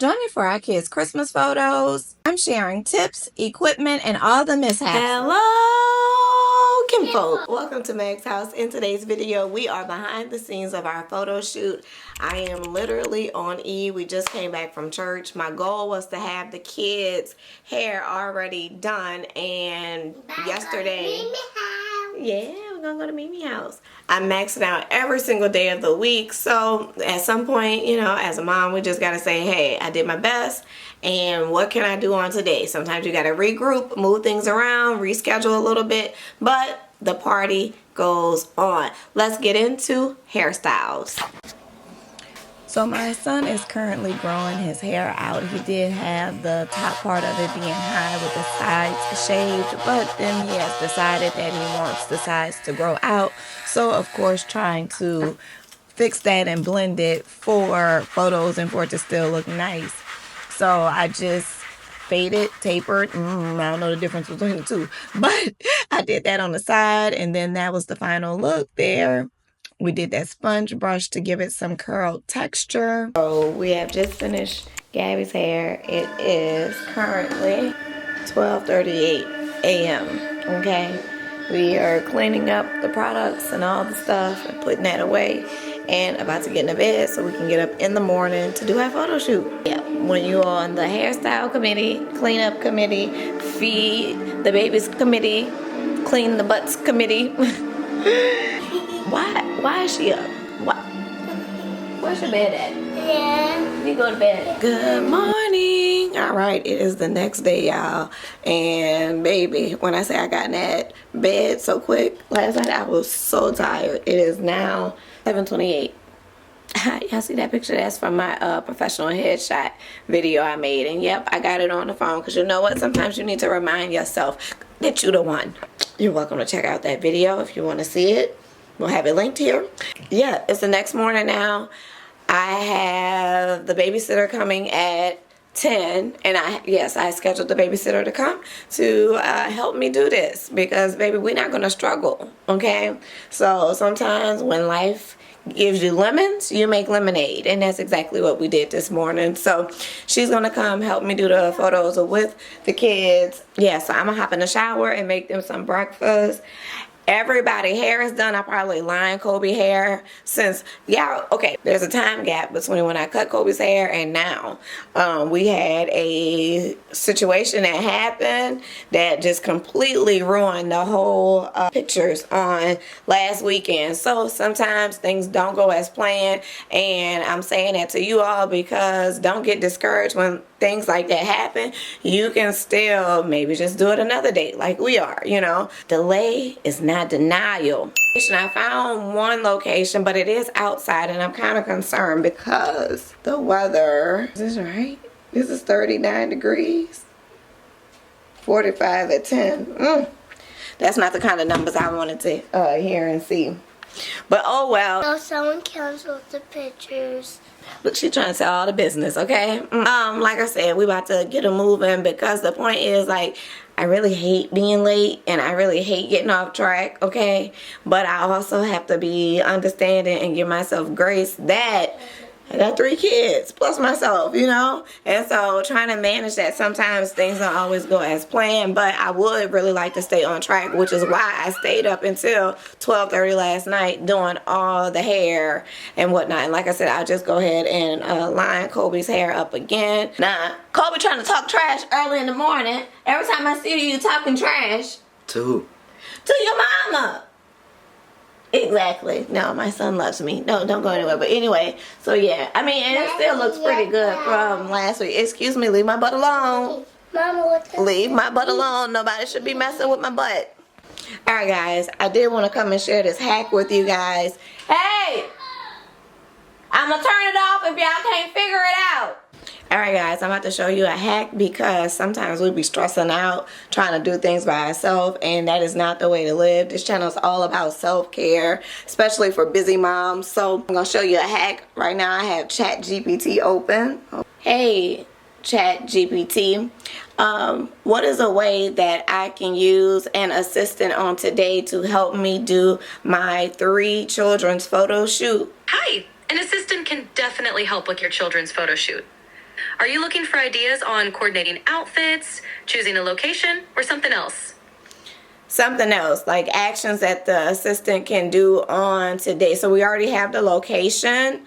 Join me for our kids' Christmas photos. I'm sharing tips, equipment, and all the mishaps. Hello, Kimfolk. Welcome to Meg's house. In today's video, we are behind the scenes of our photo shoot. I am literally on E. We just came back from church. My goal was to have the kids' hair already done, and yesterday... Yeah, we're gonna go to Mimi house. I maxed out every single day of the week. So at some point, you know, as a mom, we just gotta say, hey, I did my best. And what can I do on today? Sometimes you gotta regroup, move things around, reschedule a little bit. But the party goes on. Let's get into hairstyles. So my son is currently growing his hair out. He did have the top part of it being high with the sides shaved, but then he has decided that he wants the sides to grow out. So of course trying to fix that and blend it for photos and for it to still look nice. So I just faded, tapered, I don't know the difference between the two, but I did that on the side, and then that was the final look there. We did that sponge brush to give it some curl texture. So we have just finished Gabby's hair. It is currently 12:38 a.m. Okay, we are cleaning up the products and all the stuff and putting that away, and about to get into bed so we can get up in the morning to do our photo shoot. Yeah, when you're on the hairstyle committee, cleanup committee, feed the babies committee, clean the butts committee. Why is she up? Where's your bed at? Yeah. You go to bed. Good morning. All right, it is the next day, y'all. And baby, when I say I got in that bed so quick, last night I was so tired. It is now 7:28. Y'all see that picture? That's from my professional headshot video I made. And yep, I got it on the phone because you know what? Sometimes you need to remind yourself that you're the one. You're welcome to check out that video if you want to see it. We'll have it linked here. Yeah, it's the next morning now. I have the babysitter coming at 10, and I scheduled the babysitter to come to help me do this because baby, we're not gonna struggle, okay? So sometimes when life gives you lemons, you make lemonade, and that's exactly what we did this morning. So she's gonna come help me do the photos with the kids. Yeah, so I'm gonna hop in the shower and make them some breakfast. Everybody hair is done. I probably line Kobe hair since, yeah, okay, there's a time gap between when I cut Kobe's hair and now. We had a situation that happened that just completely ruined the whole pictures on last weekend. So sometimes things don't go as planned, and I'm saying that to you all because don't get discouraged when things like that happen. You can still maybe just do it another day like we are, you know. Delay is not denial. I found one location, but it is outside, and I'm kind of concerned because the weather, is this right? This is 39 degrees, 45 at 10. That's not the kind of numbers I wanted to hear and see. But oh well. No, someone canceled the pictures. Look, she's trying to sell all the business, okay? Like I said, we about to get them moving because the point is, like, I really hate being late and I really hate getting off track, okay? But I also have to be understanding and give myself grace that I got 3 kids plus myself, you know? And so trying to manage that, sometimes things don't always go as planned, but I would really like to stay on track, which is why I stayed up until 12:30 last night doing all the hair and whatnot. And like I said, I'll just go ahead and line Kobe's hair up again. Nah, Kobe trying to talk trash early in the morning. Every time I see you talking trash. To who? To your mama. Exactly. No, my son loves me. No, don't go anywhere. But anyway, so yeah. I mean, and it still looks pretty good from last week. Excuse me, leave my butt alone. Mama, what's that? Leave my butt alone. Nobody should be messing with my butt. Alright guys, I did want to come and share this hack with you guys. Hey! I'm going to turn it off if y'all can't figure it out. Alright guys, I'm about to show you a hack because sometimes we be stressing out trying to do things by ourselves, and that is not the way to live. This channel is all about self-care, especially for busy moms. So I'm going to show you a hack. Right now I have ChatGPT open. Hey ChatGPT, what is a way that I can use an assistant on today to help me do my 3 children's photo shoot? Hi, an assistant can definitely help with your children's photo shoot. Are you looking for ideas on coordinating outfits, choosing a location, or something else? Something else, like actions that the assistant can do on today. So we already have the location.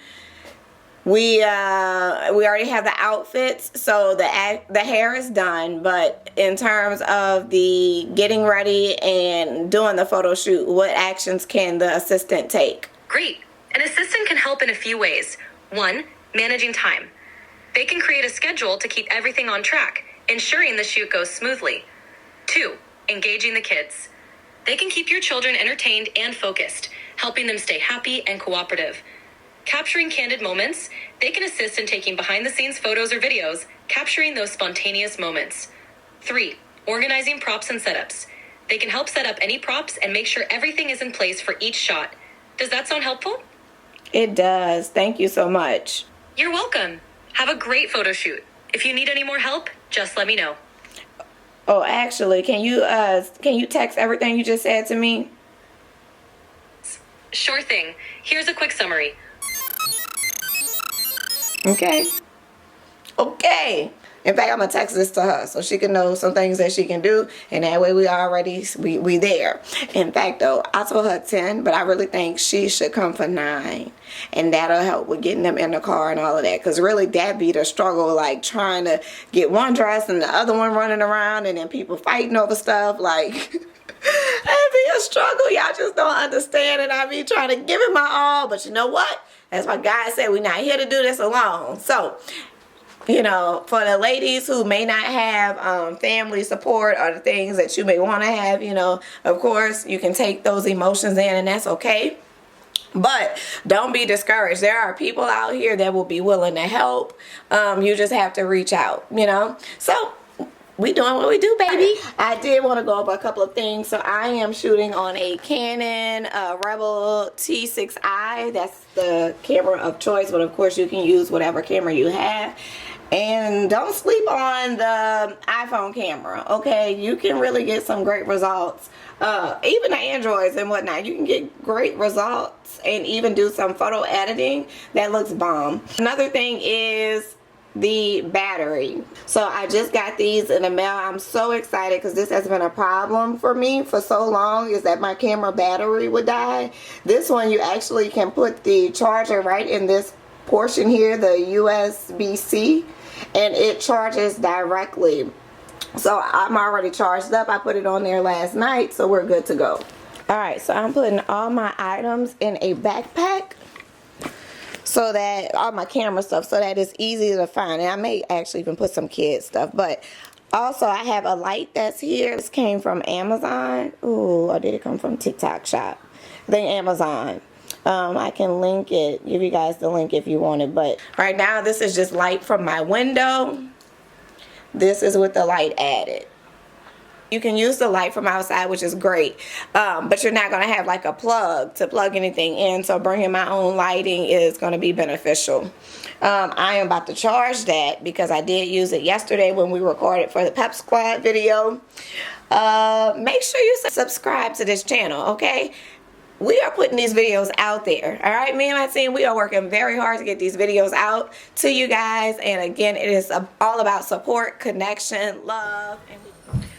We already have the outfits, so the hair is done. But in terms of the getting ready and doing the photo shoot, what actions can the assistant take? Great. An assistant can help in a few ways. 1, managing time. They can create a schedule to keep everything on track, ensuring the shoot goes smoothly. 2, engaging the kids. They can keep your children entertained and focused, helping them stay happy and cooperative. Capturing candid moments, they can assist in taking behind-the-scenes photos or videos, capturing those spontaneous moments. 3, organizing props and setups. They can help set up any props and make sure everything is in place for each shot. Does that sound helpful? It does. Thank you so much. You're welcome. Have a great photo shoot. If you need any more help, just let me know. Oh, actually, can you text everything you just said to me? Sure thing. Here's a quick summary. Okay. In fact, I'm gonna text this to her so she can know some things that she can do, and that way we there. In fact, though, I told her 10, but I really think she should come for 9, and that'll help with getting them in the car and all of that. Cause really, that be the struggle, like trying to get one dress and the other one running around, and then people fighting over stuff. Like it'd be a struggle. Y'all just don't understand, and I be trying to give it my all, but you know what? As my guy said, we're not here to do this alone. So, you know, for the ladies who may not have family support or the things that you may want to have, you know, of course, you can take those emotions in, and that's okay. But don't be discouraged. There are people out here that will be willing to help. You just have to reach out, you know. So we doing what we do, baby. I did want to go over a couple of things. So I am shooting on a Canon Rebel T6i. That's the camera of choice, but of course you can use whatever camera you have. And don't sleep on the iPhone camera, okay? You can really get some great results. Even the Androids and whatnot, you can get great results and even do some photo editing that looks bomb. Another thing is the battery. So I just got these in the mail. I'm so excited because this has been a problem for me for so long, is that my camera battery would die. This one, you actually can put the charger right in this portion here, the USB-C, and it charges directly. So I'm already charged up. I put it on there last night, so we're good to go. Alright, so I'm putting all my items in a backpack, so that all my camera stuff, so that it's easy to find. And I may actually even put some kids stuff, but also I have a light that's here. This came from Amazon. Ooh, or did it come from TikTok shop? I think Amazon. I can link it, give you guys the link if you want it, but right now this is just light from my window. This is with the light added. You can use the light from outside, which is great, but you're not going to have like a plug to plug anything in, so bringing my own lighting is going to be beneficial. I am about to charge that because I did use it yesterday when we recorded for the Pep Squad video. Make sure you subscribe to this channel, okay? We are putting these videos out there, all right? Me and my team, we are working very hard to get these videos out to you guys, and again, it is all about support, connection, love, and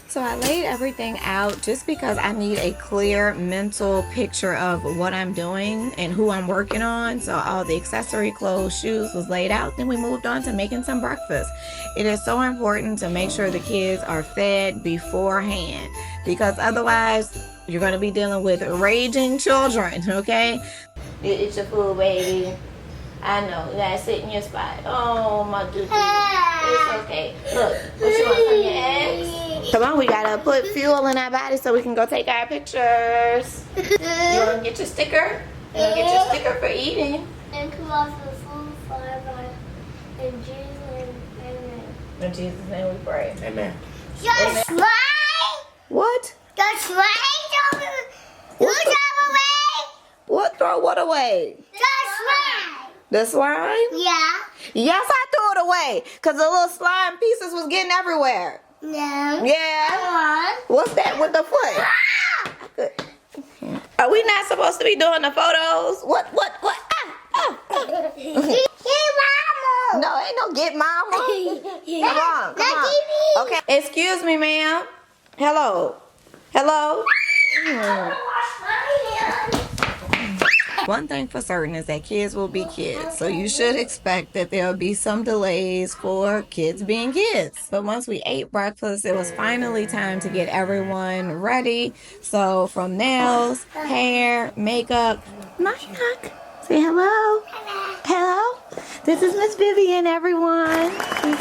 so I laid everything out just because I need a clear mental picture of what I'm doing and who I'm working on. So all the accessory, clothes, shoes was laid out. Then we moved on to making some breakfast. It is so important to make sure the kids are fed beforehand, because otherwise you're going to be dealing with raging children, okay? It's your food, baby. I know, you gotta sit in your spot. Oh, my dude. It's okay. Look, what you want, some of your eggs? Come on, we gotta put fuel in our body so we can go take our pictures. You wanna get your sticker? You wanna get your sticker for eating? And come off the food forever. In Jesus' name, amen. In Jesus' name we pray. Amen. Just slide! What? Just slide! You drive away! What? Throw what away? Just slide! The slime? Yeah. Yes, I threw it away because the little slime pieces was getting everywhere. No. Yeah. What's that with the foot? Ah! Are we not supposed to be doing the photos? What? Hey, Mama! No, ain't no get mama. Come on. Okay. Excuse me, ma'am. Hello. Hello. One thing for certain is that kids will be kids, so you should expect that there'll be some delays for kids being kids. But once we ate breakfast, it was finally time to get everyone ready. So from nails, hair, makeup, knock. Say hello. Hello. This is Miss Vivian, everyone. She's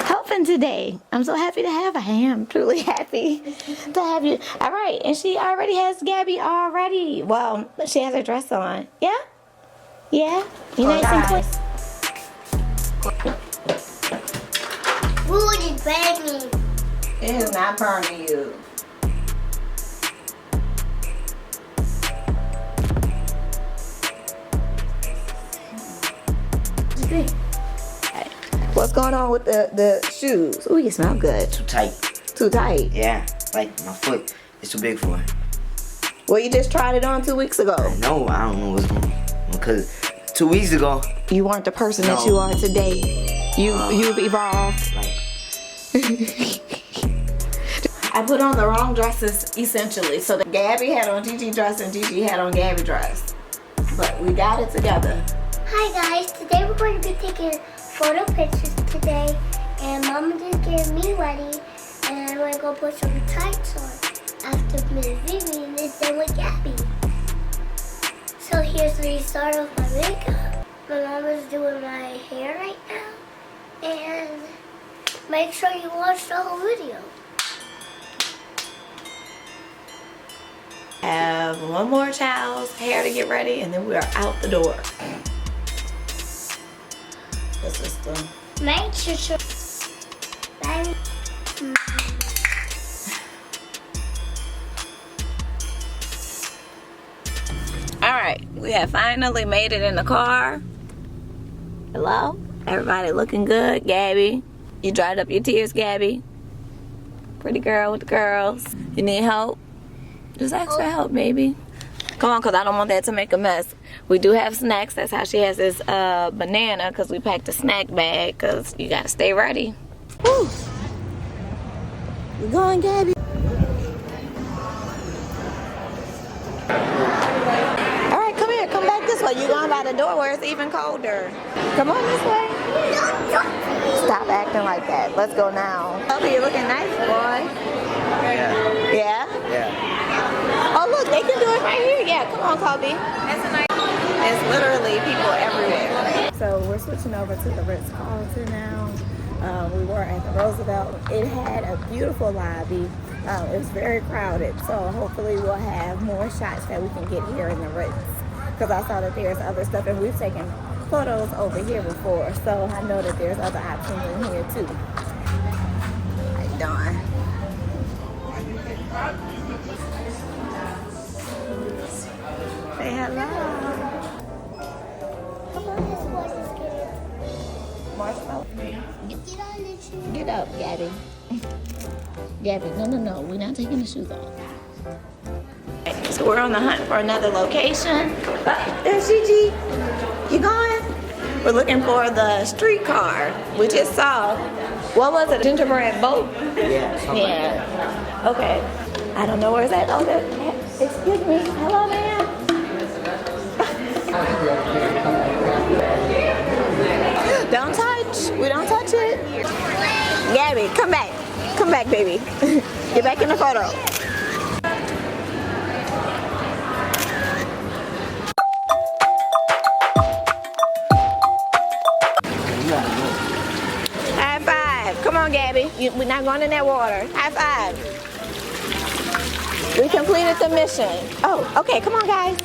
helping today. I'm so happy to have her. I am truly happy to have you. All right, and she already has Gabby already. Well, she has her dress on. Yeah? Yeah? You nice and quick. Ooh, it's burning. It is not burning you. What's going on with the shoes? Ooh, you smell good. Too tight. Too tight. Yeah, like my foot is too big for it. Well, you just tried it on 2 weeks ago. No, I don't know what's going on. Because 2 weeks ago, You weren't the person that you are today. You've evolved. like, I put on the wrong dresses essentially. So the Gabby had on Gigi dress and Gigi had on Gabby dress. But we got it together. Hi guys, today we're going to be taking photo pictures today, and Mama just getting me ready, and I'm going to go put some tights on after Miss Vivian is done with Gabby. So here's the start of my makeup. My Mama's doing my hair right now, and make sure you watch the whole video. Have one more child's hair to get ready and then we are out the door. This is the Make sure. Alright, we have finally made it in the car. Hello? Everybody looking good. Gabby, you dried up your tears, Gabby. Pretty girl with the girls. You need help? Just ask for help, baby. Come on, because I don't want that to make a mess. We do have snacks. That's how she has this banana, because we packed a snack bag, because you got to stay ready. Woo! We're going, Gabby. All right, come here. Come back this way. You're going by the door where it's even colder. Come on this way. Stop acting like that. Let's go now. Okay, you're looking nice, boy. yeah, Yeah? yeah. Oh, look, they can do it right here. Yeah, come on, Kobe. That's a nice. There's literally people everywhere. So we're switching over to the Ritz-Carlton now. We were at the Roosevelt. It had a beautiful lobby. It was very crowded. So hopefully we'll have more shots that we can get here in the Ritz. Because I saw that there's other stuff, and we've taken photos over here before. So I know that there's other options in here too. How you doing? Say hello. Marshmallow. Get up, Gabby. Gabby, no. We're not taking the shoes off. So we're on the hunt for another location. There's Gigi. You going? We're looking for the streetcar. We just saw, what was it, a gingerbread boat? Yeah, something like Yeah. Okay. I don't know where's that. Oh, there. Excuse me. Hello, ma'am. Don't touch. We don't touch it. Gabby, come back. Come back, baby. Get back in the photo. High five. Come on, Gabby. We're not going in that water. High five. We completed the mission. Oh, okay. Come on, guys.